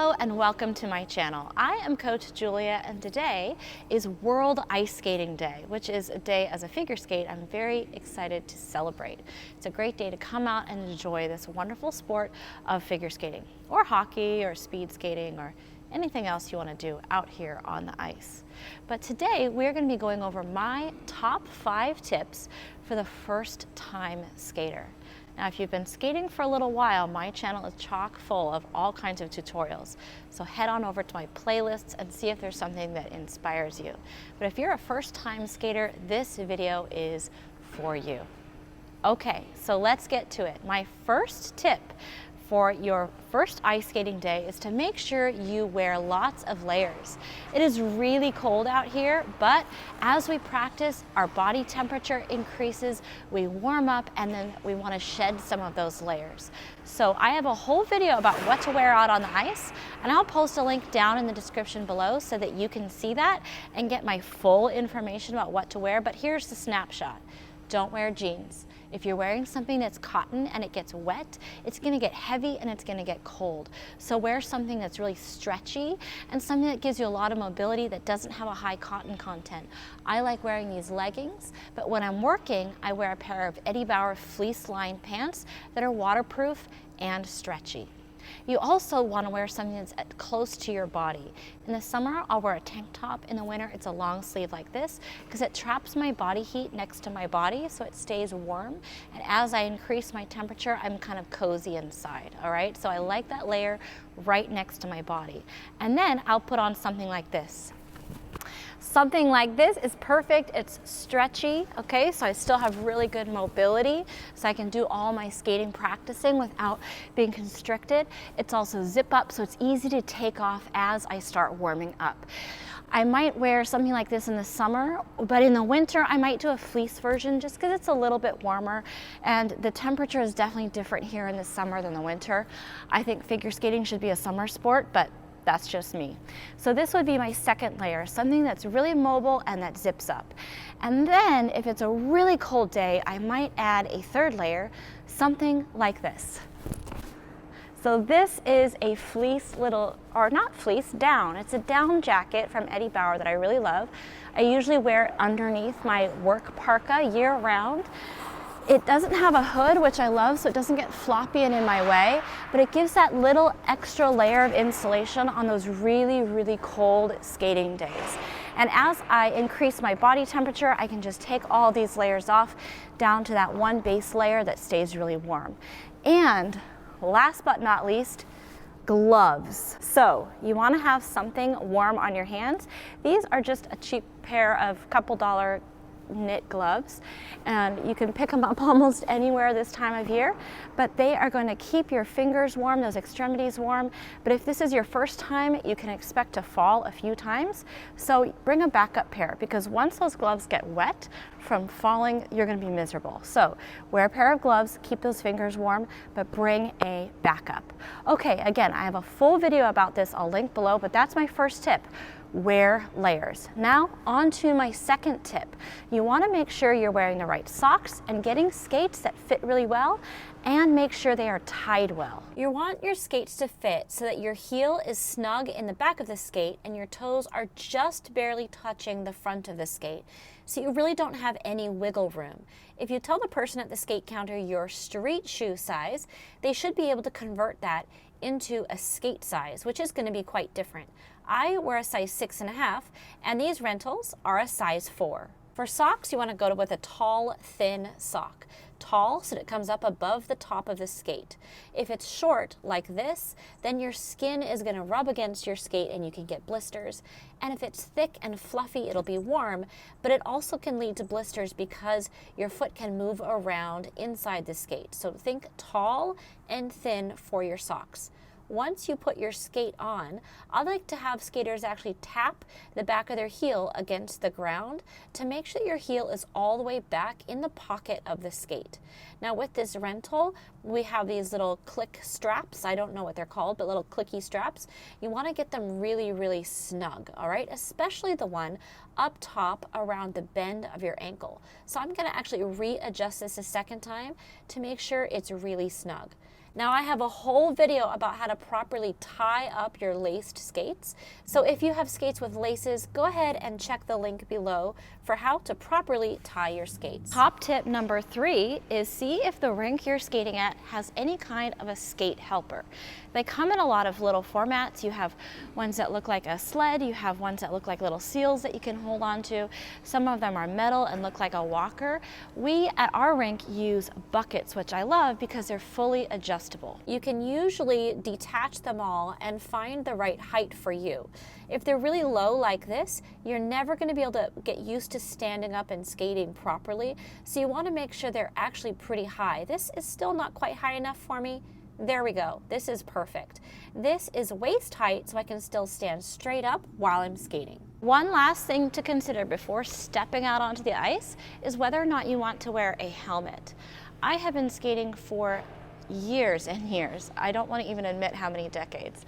Hello and welcome to my channel. I am Coach Julia and today is World Ice Skating Day, which is a day as a figure skate I'm very excited to celebrate. It's a great day to come out and enjoy this wonderful sport of figure skating or hockey or speed skating or anything else you want to do out here on the ice. But today we're going to be going over my top 5 tips for the first time skater. Now, if you've been skating for a little while, my channel is chock full of all kinds of tutorials. So head on over to my playlists and see if there's something that inspires you. But if you're a first-time skater, this video is for you. Okay, so let's get to it. My first tip for your first ice skating day is to make sure you wear lots of layers. It is really cold out here, but as we practice, our body temperature increases, we warm up, and then we want to shed some of those layers. So I have a whole video about what to wear out on the ice, and I'll post a link down in the description below so that you can see that and get my full information about what to wear. But here's the snapshot. Don't wear jeans. If you're wearing something that's cotton and it gets wet, it's going to get heavy and it's going to get cold. So wear something that's really stretchy and something that gives you a lot of mobility that doesn't have a high cotton content. I like wearing these leggings, but when I'm working, I wear a pair of Eddie Bauer fleece-lined pants that are waterproof and stretchy. You also want to wear something that's close to your body. In the summer, I'll wear a tank top. In the winter, it's a long sleeve like this because it traps my body heat next to my body so it stays warm. And as I increase my temperature, I'm kind of cozy inside, all right? So I like that layer right next to my body. And then I'll put on something like this. Something like this is perfect. It's stretchy, okay? So I still have really good mobility, so I can do all my skating practicing without being constricted. It's also zip up, so it's easy to take off as I start warming up. I might wear something like this in the summer, but in the winter I might do a fleece version just because it's a little bit warmer, and the temperature is definitely different here in the summer than the winter. I think figure skating should be a summer sport, but that's just me. So this would be my second layer, something that's really mobile and that zips up. And then if it's a really cold day, I might add a third layer, something like this. So this is a fleece little, or not fleece, down. It's a down jacket from Eddie Bauer that I really love. I usually wear it underneath my work parka year round. It doesn't have a hood, which I love, so it doesn't get floppy and in my way, but it gives that little extra layer of insulation on those really, really cold skating days. And as I increase my body temperature, I can just take all these layers off down to that one base layer that stays really warm. And last but not least, gloves. So you want to have something warm on your hands. These are just a cheap pair of couple dollar knit gloves, and you can pick them up almost anywhere this time of year, but they are going to keep your fingers warm, those extremities warm. But if this is your first time, you can expect to fall a few times, so bring a backup pair, because once those gloves get wet from falling, you're going to be miserable. So wear a pair of gloves, keep those fingers warm, but bring a backup. Okay, again, I have a full video about this, I'll link below, but that's my first tip. Wear layers. Now on to my second tip. You want to make sure you're wearing the right socks and getting skates that fit really well, and make sure they are tied well. You want your skates to fit so that your heel is snug in the back of the skate and your toes are just barely touching the front of the skate. So you really don't have any wiggle room. If you tell the person at the skate counter your street shoe size, they should be able to convert that into a skate size, which is going to be quite different. I wear a size 6.5, and these rentals are a size 4. For socks, you want to go with a tall, thin sock. Tall, so that it comes up above the top of the skate. If it's short, like this, then your skin is going to rub against your skate and you can get blisters. And if it's thick and fluffy, it'll be warm, but it also can lead to blisters because your foot can move around inside the skate. So think tall and thin for your socks. Once you put your skate on, I like to have skaters actually tap the back of their heel against the ground to make sure your heel is all the way back in the pocket of the skate. Now with this rental, we have these little click straps. I don't know what they're called, but little clicky straps. You want to get them really, really snug, all right? Especially the one up top around the bend of your ankle. So I'm going to actually readjust this a second time to make sure it's really snug. Now I have a whole video about how to properly tie up your laced skates. So if you have skates with laces, go ahead and check the link below for how to properly tie your skates. Top tip number 3 is see if the rink you're skating at has any kind of a skate helper. They come in a lot of little formats. You have ones that look like a sled, you have ones that look like little seals that you can hold on to. Some of them are metal and look like a walker. We at our rink use buckets, which I love because they're fully adjustable. You can usually detach them all and find the right height for you. If they're really low like this, you're never going to be able to get used to standing up and skating properly. So you want to make sure they're actually pretty high. This is still not quite high enough for me. There we go. This is perfect. This is waist height, so I can still stand straight up while I'm skating. One last thing to consider before stepping out onto the ice is whether or not you want to wear a helmet. I have been skating for years and years. I don't want to even admit how many decades,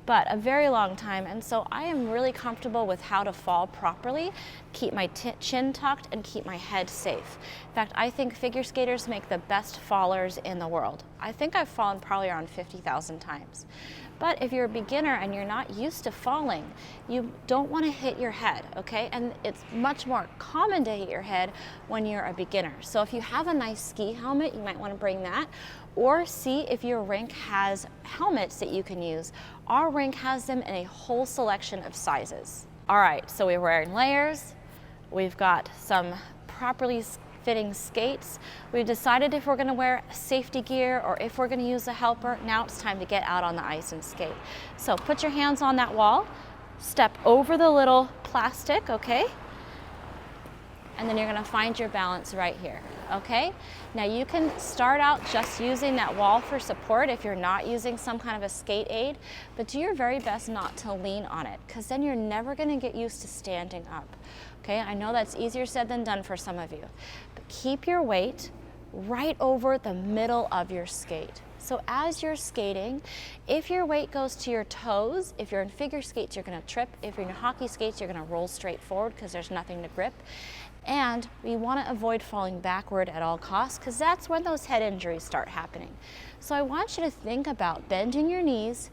but a very long time. And so I am really comfortable with how to fall properly, keep my chin tucked, and keep my head safe. In fact, I think figure skaters make the best fallers in the world. I think I've fallen probably around 50,000 times. But if you're a beginner and you're not used to falling, you don't want to hit your head, okay? And it's much more common to hit your head when you're a beginner. So if you have a nice ski helmet, you might want to bring that, or see if your rink has helmets that you can use. Our rink has them in a whole selection of sizes. All right, so we're wearing layers. We've got some properly fitting skates. We've decided if we're going to wear safety gear or if we're going to use a helper. Now it's time to get out on the ice and skate. So put your hands on that wall, step over the little plastic, okay? And then you're going to find your balance right here, okay? Now you can start out just using that wall for support if you're not using some kind of a skate aid, but do your very best not to lean on it, because then you're never going to get used to standing up, okay? I know that's easier said than done for some of you, but keep your weight right over the middle of your skate. So as you're skating, if your weight goes to your toes, if you're in figure skates, you're going to trip. If you're in hockey skates, you're going to roll straight forward because there's nothing to grip. And we want to avoid falling backward at all costs because that's when those head injuries start happening. So I want you to think about bending your knees,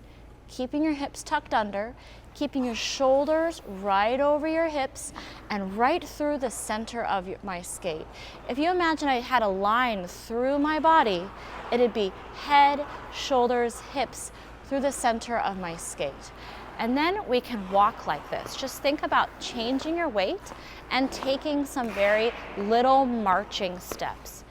keeping your hips tucked under, keeping your shoulders right over your hips and right through the center of my skate. If you imagine I had a line through my body, it'd be head, shoulders, hips through the center of my skate. And then we can walk like this. Just think about changing your weight and taking some very little marching steps.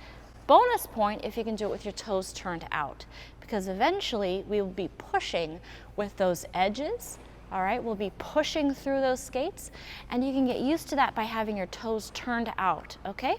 Bonus point if you can do it with your toes turned out, because eventually we will be pushing with those edges. All right, we'll be pushing through those skates, and you can get used to that by having your toes turned out, okay?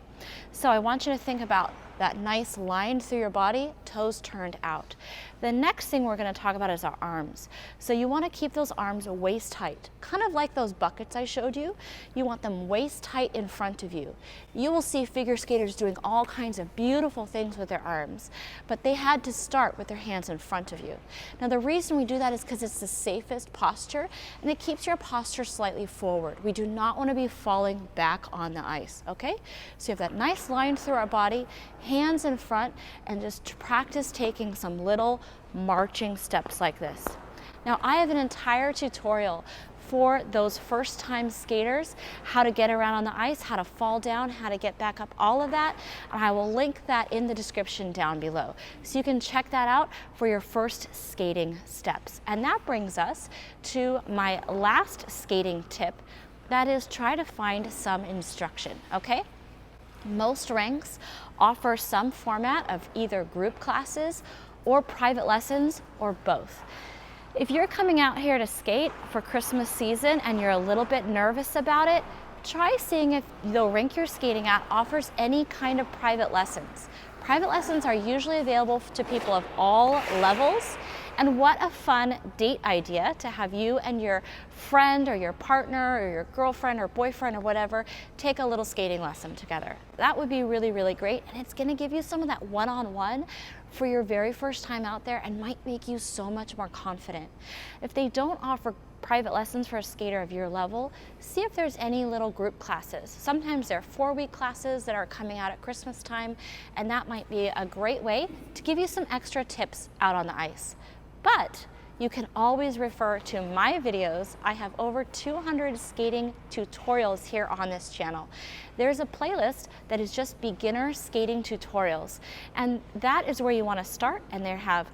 So I want you to think about that nice line through your body, toes turned out. The next thing we're going to talk about is our arms. So you want to keep those arms waist height, kind of like those buckets I showed you. You want them waist height in front of you. You will see figure skaters doing all kinds of beautiful things with their arms, but they had to start with their hands in front of you. Now the reason we do that is because it's the safest posture, and it keeps your posture slightly forward. We do not want to be falling back on the ice, okay? So you have that nice line through our body, hands in front, and just practice taking some little marching steps like this. Now I have an entire tutorial for those first-time skaters, how to get around on the ice, how to fall down, how to get back up, all of that, and I will link that in the description down below. So you can check that out for your first skating steps. And that brings us to my last skating tip, that is try to find some instruction, okay? Most rinks offer some format of either group classes or private lessons or both. If you're coming out here to skate for Christmas season and you're a little bit nervous about it, try seeing if the rink you're skating at offers any kind of private lessons. Private lessons are usually available to people of all levels. And what a fun date idea to have you and your friend or your partner or your girlfriend or boyfriend or whatever take a little skating lesson together. That would be really, really great, and it's gonna give you some of that one-on-one for your very first time out there and might make you so much more confident. If they don't offer private lessons for a skater of your level, see if there's any little group classes. Sometimes there are 4-week classes that are coming out at Christmas time, and that might be a great way to give you some extra tips out on the ice. But you can always refer to my videos. I have over 200 skating tutorials here on this channel. There's a playlist that is just beginner skating tutorials, and that is where you want to start, and they have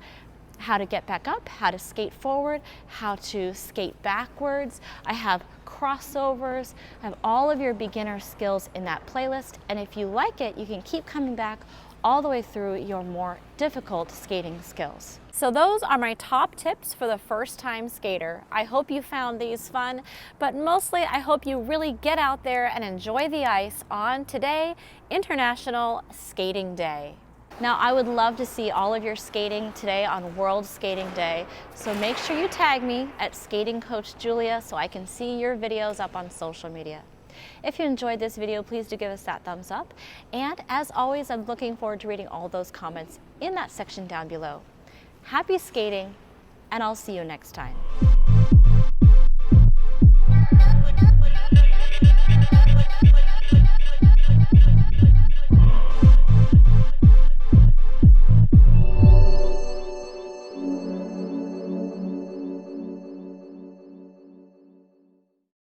how to get back up, how to skate forward, how to skate backwards. I have crossovers. I have all of your beginner skills in that playlist, and if you like it, you can keep coming back all the way through your more difficult skating skills. So those are my top tips for the first-time skater. I hope you found these fun, but mostly I hope you really get out there and enjoy the ice on today, International Skating Day. Now, I would love to see all of your skating today on World Skating Day, so make sure you tag me at Skating Coach Julia so I can see your videos up on social media. If you enjoyed this video, please do give us that thumbs up. And as always, I'm looking forward to reading all those comments in that section down below. Happy skating, and I'll see you next time.